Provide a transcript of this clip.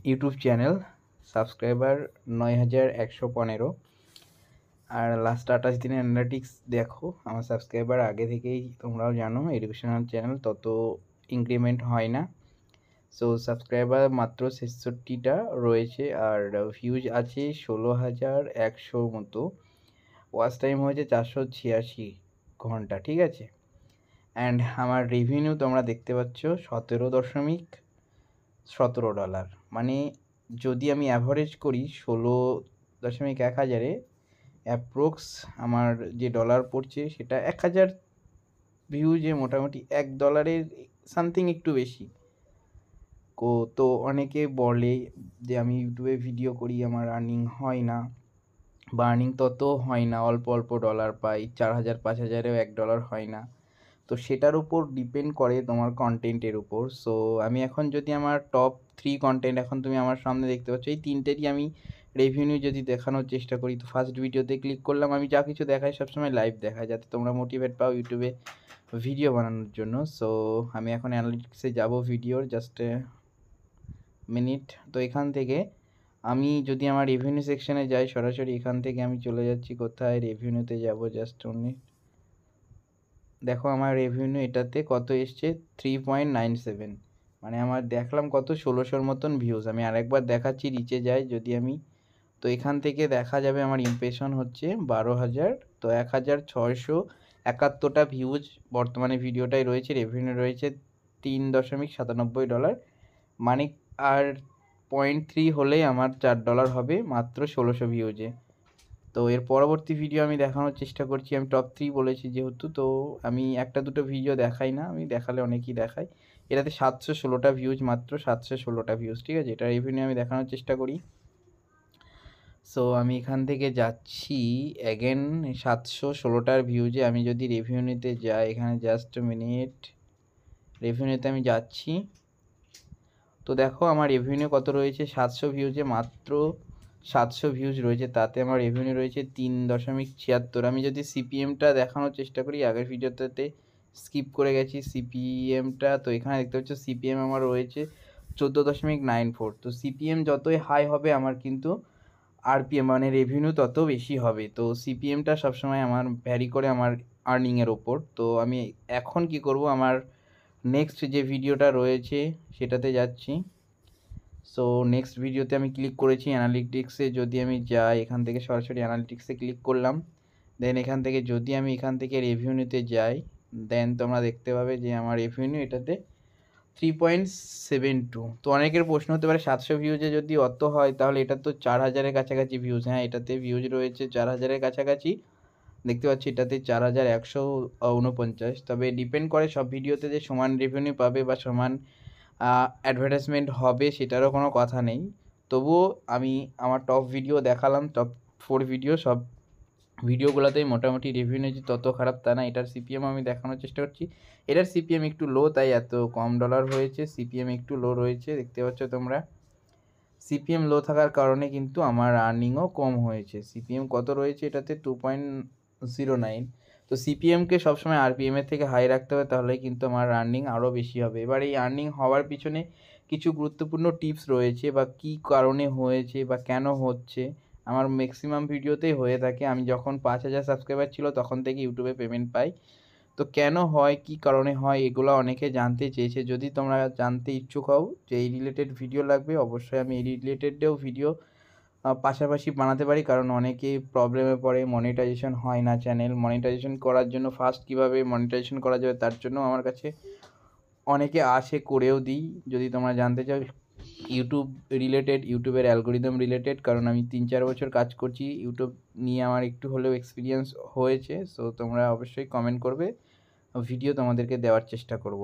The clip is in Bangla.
YouTube channel, subscriber ৯,১১৫। আর লাস্ট ২৮ দিনের অ্যানালিটিক্স দেখো। আমার সাবস্ক্রাইবার আগে থেকেই তোমরাও জানো এডুকেশনাল চ্যানেল তত ইনক্রিমেন্ট হয় না। সো সাবস্ক্রাইবার মাত্র ৬৬টা রয়েছে আর ভিউজ আছে ১৬,১০০ মতো। ওয়াচ টাইম হয়েছে ৪৮৬ ঘন্টা, ঠিক আছে। অ্যান্ড আমার রেভিনিউ তোমরা দেখতে পাচ্ছ $17.17। মানে যদি আমি অ্যাভারেজ করি ১৬,১০০০ অ্যাপ্রক্স আমার যে ডলার পড়ছে সেটা ১,০০০ ভিউজে মোটামুটি $1 সামথিং একটু বেশি। তো অনেকে বলে যে আমি ইউটিউবে ভিডিও করি আমার আর্নিং হয় না, বা আর্নিং তত হয় না, অল্প অল্প ডলার পাই, ৪,০০০ ৫,০০০-এও $1 হয় না। তো সেটার উপর ডিপেন্ড করে তোমার কন্টেন্টের উপর। সো আমি এখন যদি আমার টপ 3 কন্টেন্ট এখন তুমি আমার সামনে দেখতে পাচ্ছ, এই তিনটেরই আমি রেভিনিউ যদি দেখানোর চেষ্টা করি, তো ফার্স্ট ভিডিওতে ক্লিক করলাম। আমি যা কিছু দেখাই সবসময় লাইভ দেখাই, যাতে তোমরা মোটিভেট পাও ইউটিউবে ভিডিও বানানোর জন্য। সো আমি এখন অ্যানালিটিক্সে যাব ভিডিওর, জাস্ট মিনিট। তো এখান থেকে আমি যদি আমার রেভিনিউ সেকশানে যাই, সরাসরি এখান থেকে আমি চলে যাচ্ছি কোথায়, রেভিনিউতে যাব। জাস্ট দেখো আমার রেভিনিউ এটাতে কত এসছে, 3.97। মানে আমার দেখলাম কত ১৬০০-র মতন ভিউজ। আমি আরেকবার দেখাচ্ছি, রিচে যাই যদি আমি, তো এখান থেকে দেখা যাবে আমার ইমপ্রেশন হচ্ছে ১২,০০০। তো ১,৬৭১টা ভিউজ বর্তমানে ভিডিওটাই রয়েছে। রেভিনিউ রয়েছে $3.97। মানে আর 0.3 হলেই আমার $4 হবে মাত্র ১৬০০ ভিউজে। তো এর পরবর্তী ভিডিও আমি দেখানোর চেষ্টা করছি। আমি টপ 3 বলেছি যেহেতু, তো আমি একটা দুটো ভিডিও দেখাই না, আমি দেখালে অনেকই দেখাই। এটাতে ৭১৬টা ভিউজ, মাত্র ৭১৬টা ভিউজ, ঠিক আছে। এটা রেভিনিউ আমি দেখানোর চেষ্টা করি। সো আমি এখান থেকে যাচ্ছি অ্যাগেন ৭১৬টার ভিউজে। আমি যদি রেভিনিউতে যাই, এখানে জাস্ট মিনিট, রেভিনিউতে আমি যাচ্ছি। তো দেখো আমার রেভিনিউ কত রয়েছে, ৭০০ ভিউজে মাত্র ৭০০ ভিউজ রয়েছে, তাতে আমার রেভিনিউ রয়েছে ৩.৭৬। আমি যদি সিপিএমটা দেখানোর চেষ্টা করি, আগের ভিডিওটাতে স্কিপ করে গেছি সিপিএমটা। তো এখানে দেখতে পাচ্ছ সিপিএম আমার রয়েছে 14.94। তো সিপিএম যতই হাই হবে আমার কিন্তু আরপিএম মানে রেভিনিউ তত বেশি হবে। তো সিপিএমটা সবসময় আমার ভ্যারি করে আমার আর্নিংয়ের ওপর। তো আমি এখন কি করব, আমার নেক্সট যে ভিডিওটা রয়েছে সেটাতে যাচ্ছি। সো নেক্সট ভিডিওতে আমি ক্লিক করেছি অ্যানালিটিক্সে। যদি আমি যাই, এখান থেকে সরাসরি অ্যানালিটিক্সে ক্লিক করলাম। দেন এখান থেকে যদি আমি এখান থেকে রেভিনিউতে যাই, দেন তোমরা দেখতে পাবে যে আমার রেভিনিউ এটাতে 3.72। তো অনেকের প্রশ্ন হতে পারে ৭০০ ভিউজে যদি অত হয় তাহলে এটা তো ৪,০০০-এর কাছাকাছি ভিউজ। হ্যাঁ, এটাতে ভিউজ রয়েছে ৪,০০০-এর কাছাকাছি, দেখতে পাচ্ছি এটাতে ৪,১৪৯। তবে ডিপেন্ড করে সব ভিডিওতে যে সমান রেভিনিউ পাবে বা সমান অ্যাডভার্টাইজমেন্ট হবে সেটারও কোনো কথা নেই। তবুও আমি আমার টপ ভিডিও দেখালাম, টপ 4 ভিডিও, সব ভিডিওগুলোতেই মোটামুটি রেভিনিউ যে তত খারাপ তা না। এটার সিপিএম আমি দেখানোর চেষ্টা করছি। এটার সিপিএম একটু লো, তাই এত কম ডলার হয়েছে। সিপিএম একটু লো রয়েছে, দেখতে পাচ্ছ তোমরা। সিপিএম লো থাকার কারণে কিন্তু আমার আর্নিংও কম হয়েছে। সিপিএম কত রয়েছে এটাতে, 2.09। তো সিপিএমকে সবসময় আরপিএমের থেকে হাই রাখতে হবে, তাহলে কিন্তু আমার আর্নিং আরও বেশি হবে। এবার এই আর্নিং হওয়ার পিছনে কিছু গুরুত্বপূর্ণ টিপস রয়েছে, বা কী কারণে হয়েছে বা কেন হচ্ছে, আমার ম্যাক্সিমাম ভিডিওতেই হয়ে থাকে। আমি যখন 5,000 সাবস্ক্রাইবার ছিল তখন থেকে ইউটিউবে পেমেন্ট পাই। তো কেন হয়, কী কারণে হয়, এগুলো অনেকে জানতে চেয়েছে। যদি তোমরা জানতে ইচ্ছুক হও যে এই রিলেটেড ভিডিও লাগবে, অবশ্যই আমি এই রিলেটেডেও ভিডিও পাশাপাশি বানাতে পারি। কারণ অনেকেই প্রবলেমে পড়ে, মনিটাইজেশন হয় না চ্যানেল। মনিটাইজেশন করার জন্য ফার্স্ট কীভাবে মনিটাইজেশন করা যাবে তার জন্য আমার কাছে অনেকে আসে, করেও দিই। যদি তোমরা জানতে চাও ইউটিউব রিলেটেড, ইউটিউবের অ্যালগোরিদম রিলেটেড, কারণ আমি 3-4 বছর কাজ করছি ইউটিউব নিয়ে, আমার একটু হলেও এক্সপিরিয়েন্স হয়েছে। সো তোমরা অবশ্যই কমেন্ট করবে, ভিডিও তোমাদেরকে দেওয়ার চেষ্টা করব।